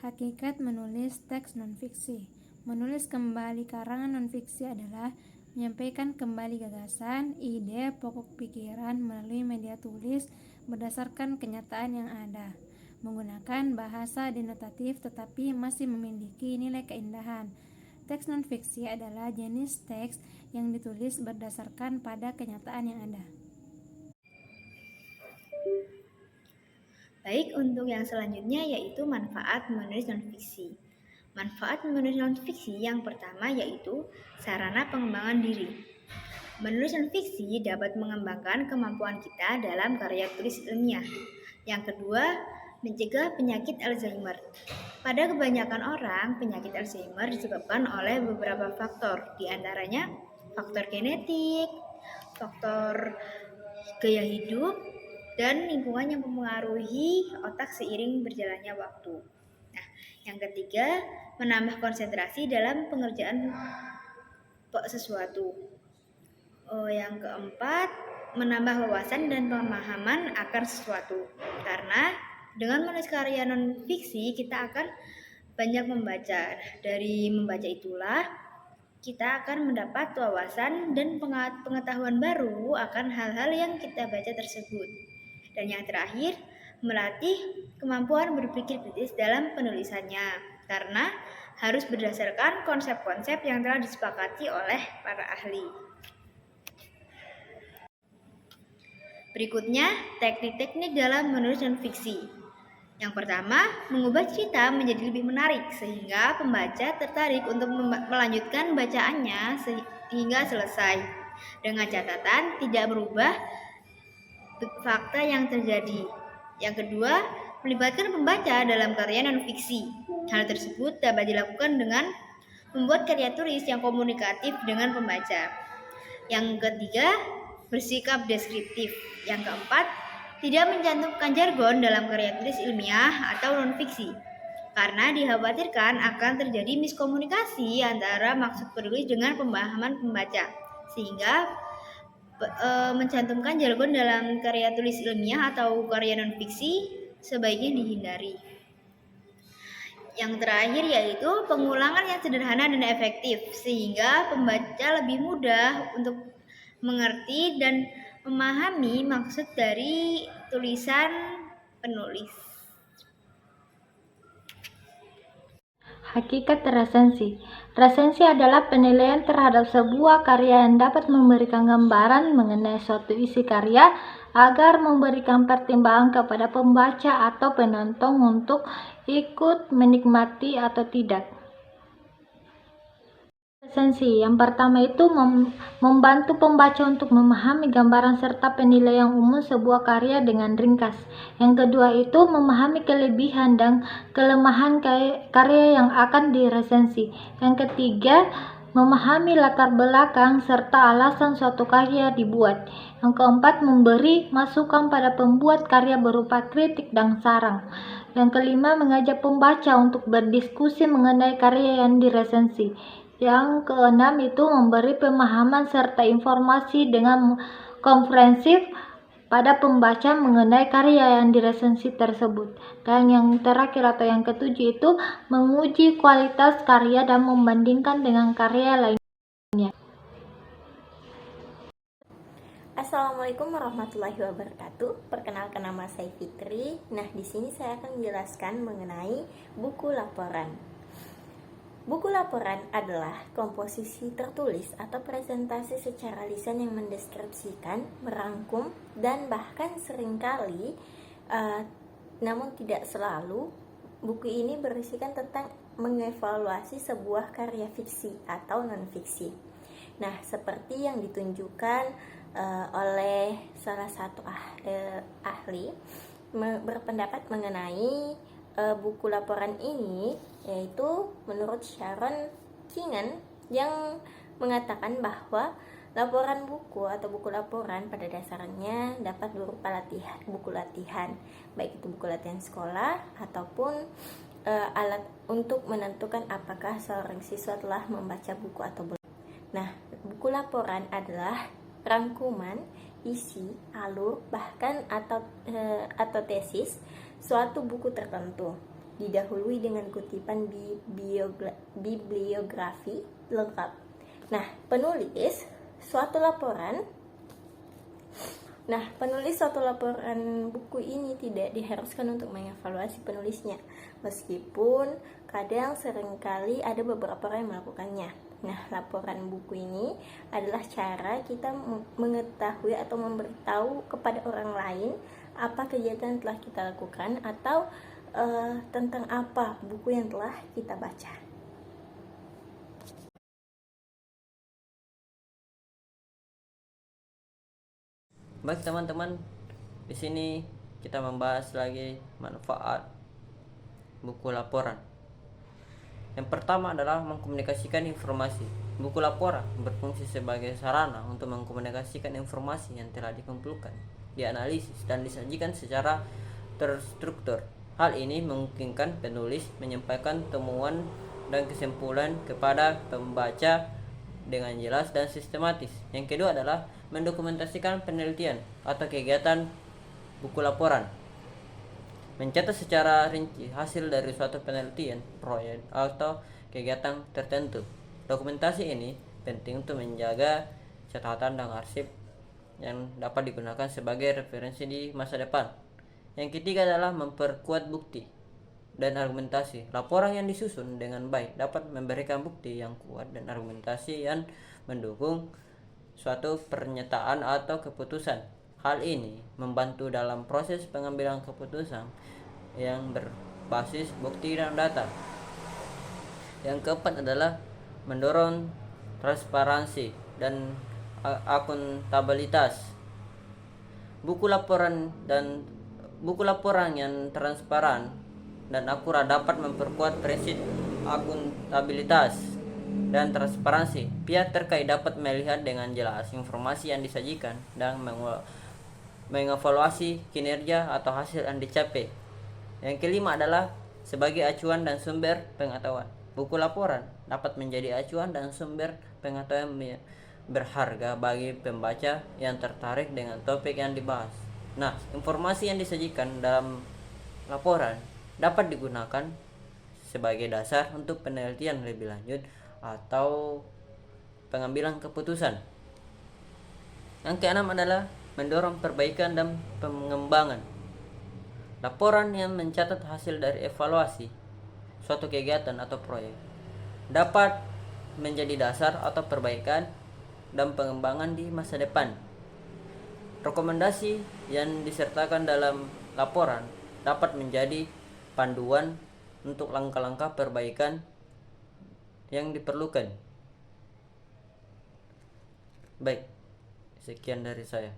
Hakikat menulis teks nonfiksi. Menulis kembali karangan nonfiksi adalah menyampaikan kembali gagasan, ide, pokok pikiran melalui media tulis berdasarkan kenyataan yang ada, menggunakan bahasa denotatif tetapi masih memiliki nilai keindahan. Teks nonfiksi adalah jenis teks yang ditulis berdasarkan pada kenyataan yang ada. Baik, untuk yang selanjutnya yaitu manfaat menulis nonfiksi. Manfaat menulis nonfiksi yang pertama yaitu sarana pengembangan diri. Menulis nonfiksi dapat mengembangkan kemampuan kita dalam karya tulis ilmiah. Yang kedua, mencegah penyakit Alzheimer. Pada kebanyakan orang, penyakit Alzheimer disebabkan oleh beberapa faktor, di antaranya faktor genetik, faktor gaya hidup, dan lingkungan yang mempengaruhi otak seiring berjalannya waktu. Nah, yang ketiga, menambah konsentrasi dalam pengerjaan sesuatu. Yang keempat, menambah wawasan dan pemahaman akan sesuatu. Karena dengan menulis karya non-fiksi, kita akan banyak membaca. Dari membaca itulah, kita akan mendapat wawasan dan pengetahuan baru akan hal-hal yang kita baca tersebut. Dan yang terakhir, melatih kemampuan berpikir kritis dalam penulisannya, karena harus berdasarkan konsep-konsep yang telah disepakati oleh para ahli. Berikutnya, teknik-teknik dalam menulis non-fiksi. Yang pertama, mengubah cerita menjadi lebih menarik sehingga pembaca tertarik untuk melanjutkan bacaannya hingga selesai. Dengan catatan tidak berubah fakta yang terjadi. Yang kedua, melibatkan pembaca dalam karya non-fiksi. Hal tersebut dapat dilakukan dengan membuat karya tulis yang komunikatif dengan pembaca. Yang ketiga, bersikap deskriptif. Yang keempat, tidak mencantumkan jargon dalam karya tulis ilmiah atau non-fiksi, karena dikhawatirkan akan terjadi miskomunikasi antara maksud penulis dengan pemahaman pembaca, sehingga mencantumkan jargon dalam karya tulis ilmiah atau karya non-fiksi sebaiknya dihindari. Yang terakhir yaitu pengulangan yang sederhana dan efektif, sehingga pembaca lebih mudah untuk mengerti dan memahami maksud dari tulisan penulis. Hakikat resensi. Resensi adalah penilaian terhadap sebuah karya yang dapat memberikan gambaran mengenai suatu isi karya agar memberikan pertimbangan kepada pembaca atau penonton untuk ikut menikmati atau tidak. Resensi yang pertama itu membantu pembaca untuk memahami gambaran serta penilaian umum sebuah karya dengan ringkas. Yang kedua itu memahami kelebihan dan kelemahan karya yang akan diresensi. Yang ketiga, memahami latar belakang serta alasan suatu karya dibuat. Yang keempat, memberi masukan pada pembuat karya berupa kritik dan saran. Yang kelima, mengajak pembaca untuk berdiskusi mengenai karya yang diresensi. Yang keenam itu memberi pemahaman serta informasi dengan komprehensif pada pembaca mengenai karya yang diresensi tersebut. Dan yang terakhir atau yang ketujuh itu menguji kualitas karya dan membandingkan dengan karya lainnya. Assalamualaikum warahmatullahi wabarakatuh. Perkenalkan, nama saya Fitri. Nah, di sini saya akan menjelaskan mengenai buku laporan. Buku laporan adalah komposisi tertulis atau presentasi secara lisan yang mendeskripsikan, merangkum, dan bahkan seringkali, namun tidak selalu, buku ini berisikan tentang mengevaluasi sebuah karya fiksi atau non-fiksi. Nah, seperti yang ditunjukkan oleh salah satu ahli berpendapat mengenai buku laporan ini, yaitu menurut Sharon Kingen yang mengatakan bahwa laporan buku atau buku laporan pada dasarnya dapat berupa buku latihan, baik itu buku latihan sekolah ataupun alat untuk menentukan apakah seorang siswa telah membaca buku atau belum. Nah, buku laporan adalah rangkuman isi, alur, bahkan atau tesis suatu buku tertentu. didahului dengan kutipan bibliografi lengkap. Nah, penulis suatu laporan buku ini tidak diharuskan untuk mengevaluasi penulisnya, meskipun kadang seringkali ada beberapa orang yang melakukannya. Nah, laporan buku ini adalah cara kita mengetahui atau memberitahu kepada orang lain apa kegiatan yang telah kita lakukan atau tentang apa buku yang telah kita baca. Baik teman-teman, di sini kita membahas lagi manfaat buku laporan. Yang pertama adalah mengkomunikasikan informasi. Buku laporan berfungsi sebagai sarana untuk mengkomunikasikan informasi yang telah dikumpulkan, dianalisis, dan disajikan secara terstruktur. Hal ini memungkinkan penulis menyampaikan temuan dan kesimpulan kepada pembaca dengan jelas dan sistematis. Yang kedua adalah mendokumentasikan penelitian atau kegiatan buku laporan. Mencatat secara rinci hasil dari suatu penelitian, proyek, atau kegiatan tertentu. Dokumentasi ini penting untuk menjaga catatan dan arsip yang dapat digunakan sebagai referensi di masa depan. Yang ketiga adalah memperkuat bukti dan argumentasi. Laporan yang disusun dengan baik dapat memberikan bukti yang kuat dan argumentasi yang mendukung suatu pernyataan atau keputusan. Hal ini membantu dalam proses pengambilan keputusan yang berbasis bukti dan data. Yang keempat adalah mendorong transparansi dan akuntabilitas. Buku laporan yang transparan dan akurat dapat memperkuat prinsip akuntabilitas dan transparansi. Pihak terkait dapat melihat dengan jelas informasi yang disajikan dan mengevaluasi kinerja atau hasil yang dicapai. Yang kelima adalah sebagai acuan dan sumber pengetahuan. Buku laporan dapat menjadi acuan dan sumber pengetahuan berharga bagi pembaca yang tertarik dengan topik yang dibahas. Nah, informasi yang disajikan dalam laporan dapat digunakan sebagai dasar untuk penelitian lebih lanjut atau pengambilan keputusan. Yang keenam adalah mendorong perbaikan dan pengembangan. Laporan yang mencatat hasil dari evaluasi suatu kegiatan atau proyek dapat menjadi dasar atau perbaikan dan pengembangan di masa depan. Rekomendasi yang disertakan dalam laporan dapat menjadi panduan untuk langkah-langkah perbaikan yang diperlukan. Baik, sekian dari saya.